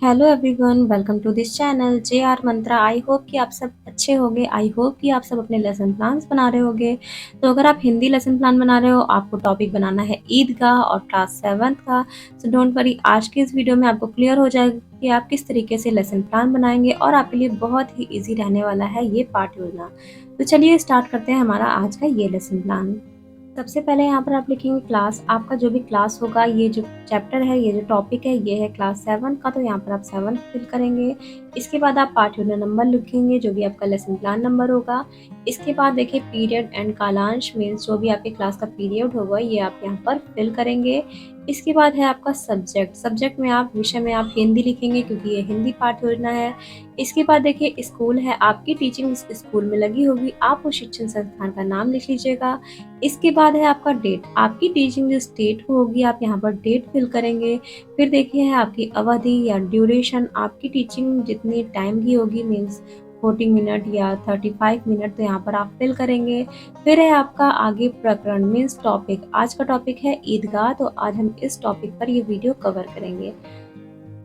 Hello everyone, welcome to this channel J R Mantra. I hope कि आप सब अच्छे होंगे। आई होप कि आप सब अपने लेसन प्लान्स बना रहे होंगे। तो अगर आप हिंदी लेसन प्लान बना रहे हो, आपको टॉपिक बनाना है ईदगाह और क्लास 7th का। सो डोंट वरी, आज की इस वीडियो में आपको क्लियर हो जाएगा कि आप किस तरीके से लेसन प्लान बनाएंगे और आपके लिए बहुत ही ईजी रहने वाला है ये पाठ योजना। तो चलिए स्टार्ट करते हैं हमारा आज का ये लेसन प्लान। सबसे पहले यहाँ पर आप लिखेंगे क्लास। आपका जो भी क्लास होगा, ये जो चैप्टर है, ये जो टॉपिक है, ये है क्लास 7 का। तो यहाँ पर आप 7 फिल करेंगे। इसके बाद आप पार्ट यूनिट नंबर लिखेंगे, जो भी आपका लेसन प्लान नंबर होगा। इसके बाद देखिए पीरियड एंड कालांश मीन्स जो भी आपके क्लास का पीरियड होगा, ये आप यहाँ पर फिल करेंगे। इसके बाद है आपका सब्जेक्ट। सब्जेक्ट में आप विषय में आप हिंदी लिखेंगे, क्योंकि ये हिंदी पाठ योजना है। इसके बाद देखिए स्कूल है, आपकी टीचिंग स्कूल में लगी होगी, आप उस शिक्षण संस्थान का नाम लिख लीजिएगा। इसके बाद है आपका डेट। आपकी टीचिंग जो स्टेट होगी, आप यहाँ पर डेट फिल करेंगे। फिर देखिए है आपकी अवधि या ड्यूरेशन, आपकी टीचिंग जितनी टाइम की होगी मीन्स 40 मिनट या 35 मिनट, तो यहाँ पर आप फिल करेंगे। फिर है आपका आगे प्रकरण मीन्स टॉपिक। आज का टॉपिक है ईदगाह, तो आज हम इस टॉपिक पर ये वीडियो कवर करेंगे।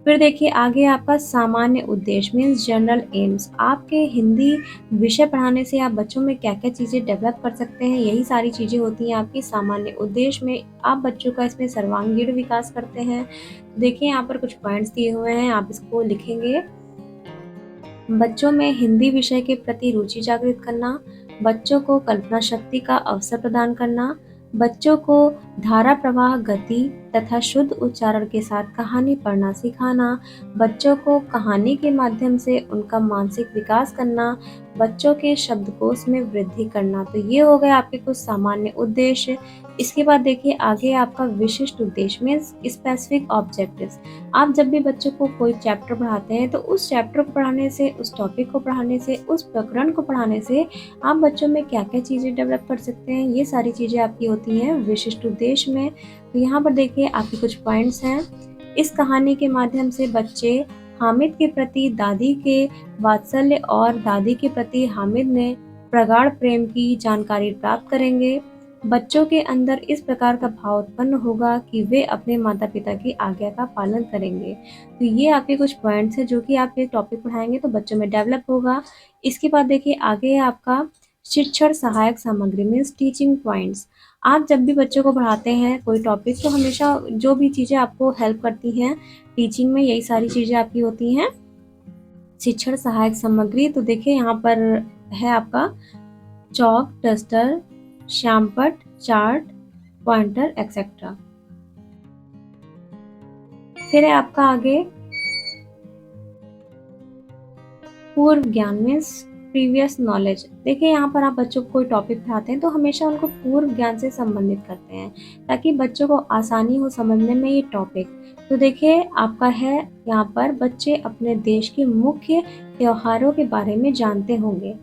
फिर देखिए आगे आपका सामान्य उद्देश्य मीन्स जनरल एम्स। आपके हिंदी विषय पढ़ाने से आप बच्चों में क्या क्या चीज़ें डेवलप कर सकते हैं, यही सारी चीज़ें होती हैं आपकी सामान्य उद्देश्य में। आप बच्चों का इसमें सर्वांगीण विकास करते हैं। देखिए यहाँ पर कुछ पॉइंट्स दिए हुए हैं, आप इसको लिखेंगे। बच्चों में हिंदी विषय के प्रति रुचि जागृत करना, बच्चों को कल्पना शक्ति का अवसर प्रदान करना, बच्चों को धारा प्रवाह, गति तथा शुद्ध उच्चारण के साथ कहानी पढ़ना सिखाना, बच्चों को कहानी के माध्यम से उनका मानसिक विकास करना, बच्चों के शब्दकोश में वृद्धि करना। तो ये हो गए आपके कुछ सामान्य उद्देश्य। इसके बाद देखिए आगे आपका विशिष्ट उद्देश्य मीन्स स्पेसिफिक ऑब्जेक्टिव्स। आप जब भी बच्चों को कोई चैप्टर पढ़ाते हैं, तो उस चैप्टर को पढ़ाने से, उस टॉपिक को पढ़ाने से, उस प्रकरण को पढ़ाने से आप बच्चों में क्या क्या चीज़ें डेवलप कर सकते हैं, ये सारी चीज़ें आपकी होती हैं विशिष्ट उद्देश्य में। तो यहाँ पर देखिए आपके कुछ पॉइंट्स हैं। इस कहानी के माध्यम से बच्चे हामिद के प्रति दादी के वात्सल्य और दादी के प्रति हामिद में प्रगाढ़ प्रेम की जानकारी प्राप्त करेंगे। बच्चों के अंदर इस प्रकार का भाव उत्पन्न होगा कि वे अपने माता पिता की आज्ञा का पालन करेंगे। तो ये आपके कुछ पॉइंट्स हैं जो कि आप ये टॉपिक पढ़ाएंगे तो बच्चों में डेवलप होगा। इसके बाद देखिए आगे है आपका शिक्षण सहायक सामग्री मीन्स टीचिंग पॉइंट्स। आप जब भी बच्चों को पढ़ाते हैं कोई टॉपिक, तो हमेशा जो भी चीज़ें आपको हेल्प करती हैं टीचिंग में, यही सारी चीज़ें आपकी होती हैं शिक्षण सहायक सामग्री। तो देखिए यहाँ पर है आपका चौक, डस्टर, श्यामपट, चार्ट, पॉइंटर एक्सेट्रा। फिर है आपका आगे पूर्व ज्ञान मीन्स प्रीवियस नॉलेज। देखिए यहाँ पर आप बच्चों को कोई टॉपिक पढ़ाते हैं तो हमेशा उनको पूर्व ज्ञान से संबंधित करते हैं, ताकि बच्चों को आसानी हो समझने में ये टॉपिक। तो देखिए आपका है यहाँ पर बच्चे अपने देश के मुख्य त्योहारों के बारे में जानते होंगे।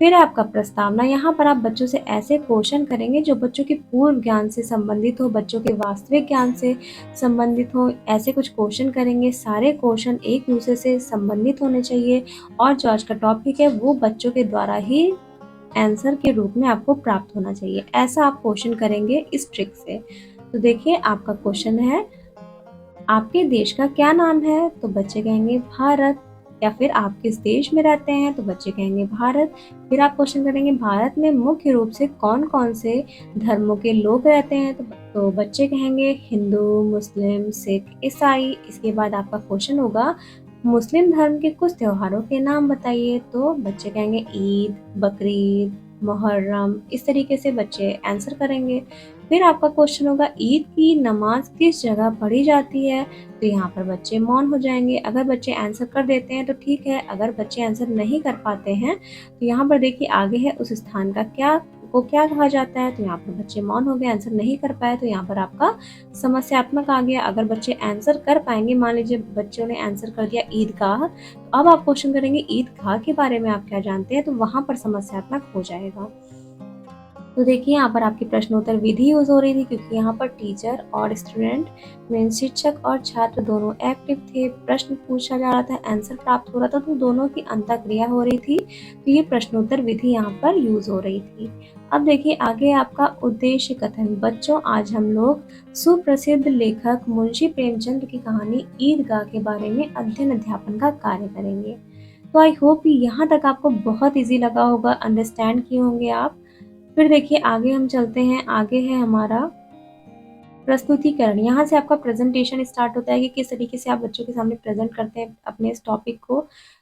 फिर आपका प्रस्तावना। यहाँ पर आप बच्चों से ऐसे क्वेश्चन करेंगे जो बच्चों के पूर्व ज्ञान से संबंधित हो, बच्चों के वास्तविक ज्ञान से संबंधित हो, ऐसे कुछ क्वेश्चन करेंगे। सारे क्वेश्चन एक दूसरे से संबंधित होने चाहिए और जो आज का टॉपिक है वो बच्चों के द्वारा ही आंसर के रूप में आपको प्राप्त होना चाहिए। ऐसा आप क्वेश्चन करेंगे इस ट्रिक से। तो देखिए आपका क्वेश्चन है आपके देश का क्या नाम है, तो बच्चे कहेंगे भारत। या फिर आप किस देश में रहते हैं, तो बच्चे कहेंगे भारत। फिर आप क्वेश्चन करेंगे भारत में मुख्य रूप से कौन कौन से धर्मों के लोग रहते हैं, तो बच्चे कहेंगे हिंदू, मुस्लिम, सिख, ईसाई। इसके बाद आपका क्वेश्चन होगा मुस्लिम धर्म के कुछ त्योहारों के नाम बताइए, तो बच्चे कहेंगे ईद, बकरीद, मुहर्रम। इस तरीके से बच्चे आंसर करेंगे। फिर आपका क्वेश्चन होगा ईद की नमाज किस जगह पढ़ी जाती है, तो यहाँ पर बच्चे मौन हो जाएंगे। अगर बच्चे आंसर कर देते हैं तो ठीक है, अगर बच्चे आंसर नहीं कर पाते हैं तो यहाँ पर देखिए आगे है उस स्थान का क्या कहा जाता है, तो यहाँ पर बच्चे मौन हो गए, आंसर नहीं कर पाए, तो यहाँ पर आपका समस्यात्मक आ गया। अगर बच्चे आंसर कर पाएंगे, मान लीजिए बच्चों ने आंसर कर दिया ईदगाह, तो अब आप क्वेश्चन करेंगे ईदगाह के बारे में आप क्या जानते हैं, तो वहां पर समस्यात्मक हो जाएगा। तो देखिए यहाँ पर आपकी प्रश्नोत्तर विधि यूज हो रही थी, क्योंकि यहाँ पर टीचर और स्टूडेंट मीन शिक्षक और छात्र दोनों एक्टिव थे। प्रश्न पूछा जा रहा था, आंसर प्राप्त हो रहा था, तो दोनों की अंतःक्रिया हो रही थी। तो ये प्रश्नोत्तर विधि यहाँ पर यूज हो रही थी। अब देखिए आगे आपका उद्देश्य कथन। बच्चों, आज हम लोग सुप्रसिद्ध लेखक मुंशी प्रेमचंद की कहानी ईदगाह के बारे में अध्ययन अध्यापन का कार्य करेंगे। तो आई होप यहाँ तक आपको बहुत इजी लगा होगा, अंडरस्टैंड किए होंगे आप। फिर देखिए आगे हम चलते हैं। आगे है हमारा प्रस्तुतिकरण। यहाँ से आपका प्रेजेंटेशन स्टार्ट होता है कि किस तरीके से आप बच्चों के सामने प्रेजेंट करते हैं अपने इस टॉपिक को।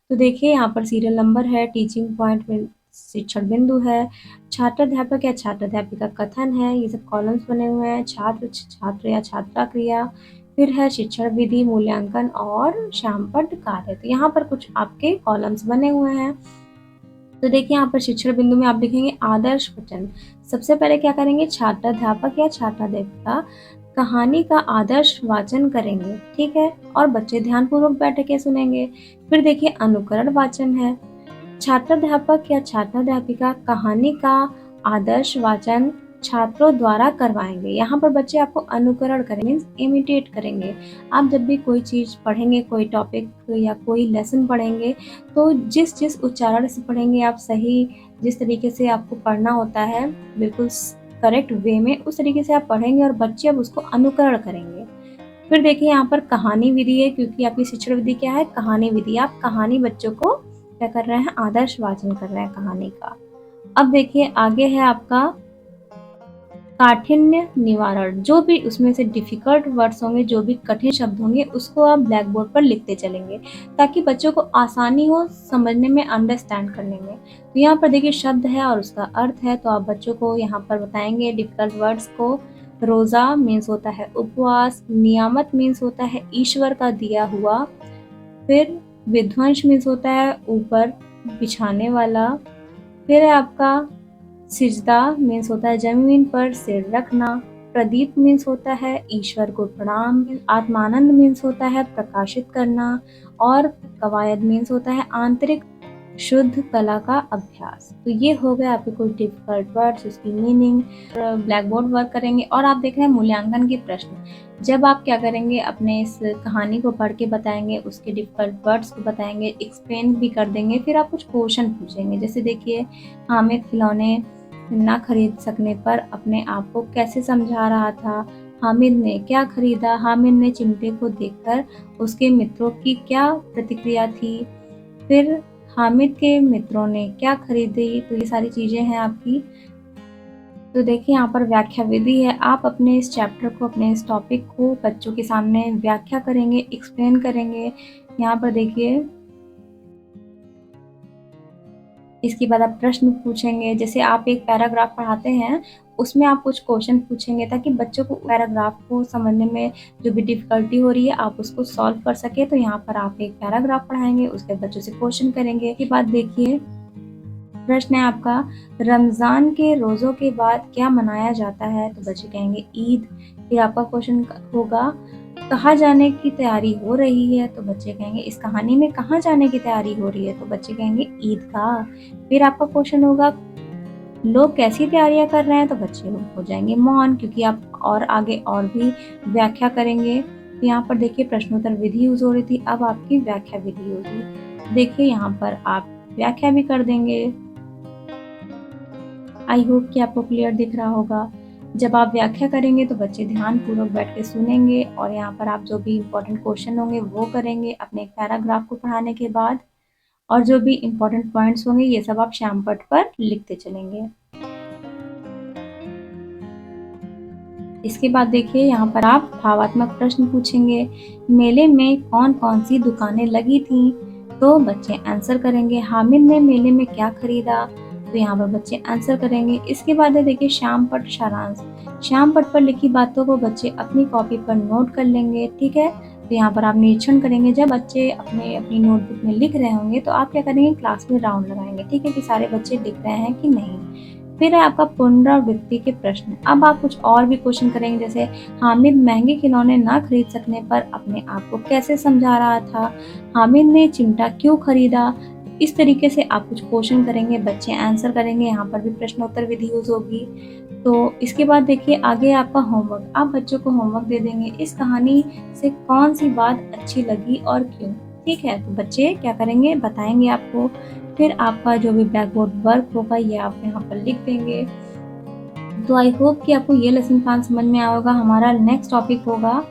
तो देखिए यहाँ पर सीरियल नंबर है, टीचिंग पॉइंट में शिक्षण बिंदु है, छात्राध्यापक या छात्राध्यापिका कथन है, ये सब कॉलम्स बने हुए हैं, छात्र छात्र या छात्रा क्रिया, फिर है शिक्षण विधि, मूल्यांकन और श्यामपट्ट कार्य। तो यहाँ पर कुछ आपके कॉलम्स बने हुए हैं। तो देखिए यहाँ पर शिक्षण बिंदु में आप लिखेंगे आदर्श वचन। सबसे पहले क्या करेंगे, छात्राध्यापक या छात्राध्यापिका कहानी का आदर्श वाचन करेंगे, ठीक है, और बच्चे ध्यानपूर्वक बैठ के सुनेंगे। फिर देखिए अनुकरण वाचन है। छात्राध्यापक या छात्राध्यापिका कहानी का आदर्श वाचन छात्रों द्वारा करवाएंगे। यहाँ पर बच्चे आपको अनुकरण करेंगे, इमिटेट करेंगे। आप जब भी कोई चीज पढ़ेंगे, कोई टॉपिक या कोई लेसन पढ़ेंगे, तो जिस जिस उच्चारण से पढ़ेंगे आप, सही जिस तरीके से आपको पढ़ना होता है बिल्कुल करेक्ट वे में, उस तरीके से आप पढ़ेंगे और बच्चे अब उसको अनुकरण करेंगे। फिर देखिए यहाँ पर कहानी विधि है, क्योंकि आपकी शिक्षण विधि क्या है, कहानी विधि। आप कहानी बच्चों को क्या कर रहे हैं, आदर्श वाचन कर रहे हैं कहानी का। अब देखिए आगे है आपका काठिन्य निवारण। जो भी उसमें से डिफिकल्ट वर्ड्स होंगे, जो भी कठिन शब्द होंगे, उसको आप ब्लैक बोर्ड पर लिखते चलेंगे, ताकि बच्चों को आसानी हो समझने में, अंडरस्टैंड करने में। तो यहाँ पर देखिए शब्द है और उसका अर्थ है, तो आप बच्चों को यहाँ पर बताएंगे डिफिकल्ट वर्ड्स को। रोजा मीन्स होता है उपवास, नियामत मीन्स होता है ईश्वर का दिया हुआ, फिर विध्वंस मीन्स होता है ऊपर बिछाने वाला, फिर है आपका सिजदा मीन्स होता है जमीन पर सिर रखना, प्रदीप मीन्स होता है ईश्वर को प्रणाम, आत्मानंद मीन्स होता है प्रकाशित करना, और कवायद मीन्स होता है आंतरिक शुद्ध कला का अभ्यास। तो ये हो गया आपके कुछ डिफिकल्ट वर्ड्स, उसकी मीनिंग। ब्लैक बोर्ड वर्क करेंगे और आप देख रहे हैं मूल्यांकन के प्रश्न। जब आप क्या करेंगे, अपने इस कहानी को पढ़ के बताएंगे, उसके डिफिकल्ट वर्ड्स को बताएंगे, एक्सप्लेन भी कर देंगे, फिर आप कुछ क्वेश्चन पूछेंगे। जैसे देखिए, हामिद खिलौने ना खरीद सकने पर अपने आप को कैसे समझा रहा था, हामिद ने क्या खरीदा, हामिद ने चिमटे को देखकर उसके मित्रों की क्या प्रतिक्रिया थी, फिर हामिद के मित्रों ने क्या खरीदी। तो ये सारी चीजें हैं आपकी। तो देखिए यहाँ पर व्याख्या विधि है। आप अपने इस चैप्टर को, अपने इस टॉपिक को बच्चों के सामने व्याख्या करेंगे, एक्सप्लेन करेंगे। यहाँ पर देखिए इसके बाद आप प्रश्न पूछेंगे। जैसे आप एक पैराग्राफ पढ़ाते हैं, उसमें आप कुछ क्वेश्चन पूछेंगे, ताकि बच्चों को पैराग्राफ को समझने में जो भी डिफिकल्टी हो रही है, आप उसको सॉल्व कर सके। तो यहाँ पर आप एक पैराग्राफ पढ़ाएंगे, उसके बाद बच्चों से क्वेश्चन करेंगे। इसके बाद देखिए प्रश्न है आपका, रमजान के रोजों के बाद क्या मनाया जाता है? तो बच्चे कहेंगे ईद। फिर आपका क्वेश्चन होगा, कहाँ जाने की तैयारी हो रही है? तो बच्चे कहेंगे इस कहानी में कहाँ जाने की तैयारी हो रही है? तो बच्चे कहेंगे ईदगाह। फिर आपका क्वेश्चन होगा, लोग कैसी तैयारियां कर रहे हैं? तो बच्चे हो जाएंगे मौन, क्योंकि आप और आगे और भी व्याख्या करेंगे। तो यहाँ पर देखिए प्रश्नोत्तर विधि यूज हो रही थी, अब आपकी व्याख्या विधि होगी। देखिए यहाँ पर आप व्याख्या भी कर देंगे। आई होप कि आपको क्लियर दिख रहा होगा। जब आप व्याख्या करेंगे तो बच्चे ध्यान पूर्वक बैठ के सुनेंगे, और यहाँ पर आप जो भी इम्पोर्टेंट क्वेश्चन होंगे वो करेंगे अपने एक पैराग्राफ को पढ़ाने के बाद, और जो भी इम्पोर्टेंट पॉइंट्स होंगे ये सब आप श्यामपट्ट पर लिखते चलेंगे। इसके बाद देखिए यहाँ पर आप भावात्मक प्रश्न पूछेंगे। मेले में कौन कौन सी दुकानें लगी थी? तो बच्चे आंसर करेंगे। हामिद ने मेले में क्या खरीदा? तो यहाँ पर बच्चे आंसर करेंगे। इसके बाद है देखिए श्यामपट्ट सारांश। श्यामपट्ट पर लिखी बातों को बच्चे अपनी कॉपी पर नोट कर लेंगे, ठीक है। तो यहाँ पर आप निरीक्षण करेंगे। जब बच्चे अपनी नोटबुक में लिख रहे होंगे तो आप क्या करेंगे, क्लास में राउंड लगाएंगे, ठीक है, कि सारे बच्चे लिख रहे हैं कि नहीं। फिर है आपका पुनरावृत्ति के प्रश्न। अब आप कुछ और भी क्वेश्चन करेंगे, जैसे हामिद महंगे खिलौने ना खरीद सकने पर अपने आप को कैसे समझा रहा था? हामिद ने चिमटा क्यों खरीदा? इस तरीके से आप कुछ क्वेश्चन करेंगे, बच्चे आंसर करेंगे, यहाँ पर भी प्रश्नोत्तर विधि यूज़ होगी। तो इसके बाद देखिए आगे आपका होमवर्क, आप बच्चों को होमवर्क दे देंगे, इस कहानी से कौन-सी बात अच्छी लगी और क्यों? ठीक है? तो बच्चे क्या करेंगे, बताएँगे आपको। फिर आपका जो भी ब्लैक बोर्ड वर्क होगा ये आप यहाँ पर लिख देंगे। तो आई होप कि आपको ये लेसन प्लान समझ में आया होगा। हमारा नेक्स्ट टॉपिक होगा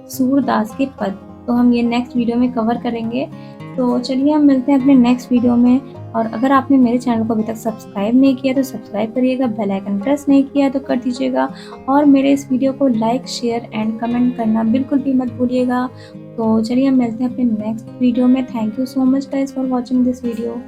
सूरदास के पद। तो हम ये नेक्स्ट वीडियो में कवर करेंगे। तो चलिए हम मिलते हैं अपने नेक्स्ट वीडियो में। और अगर आपने मेरे चैनल को अभी तक सब्सक्राइब नहीं किया तो सब्सक्राइब करिएगा, बेल आइकन प्रेस नहीं किया तो कर दीजिएगा और मेरे इस वीडियो को लाइक, शेयर एंड कमेंट करना बिल्कुल भी मत भूलिएगा। तो चलिए हम मिलते हैं अपने नेक्स्ट वीडियो में। Thank you so much guys for watching this video.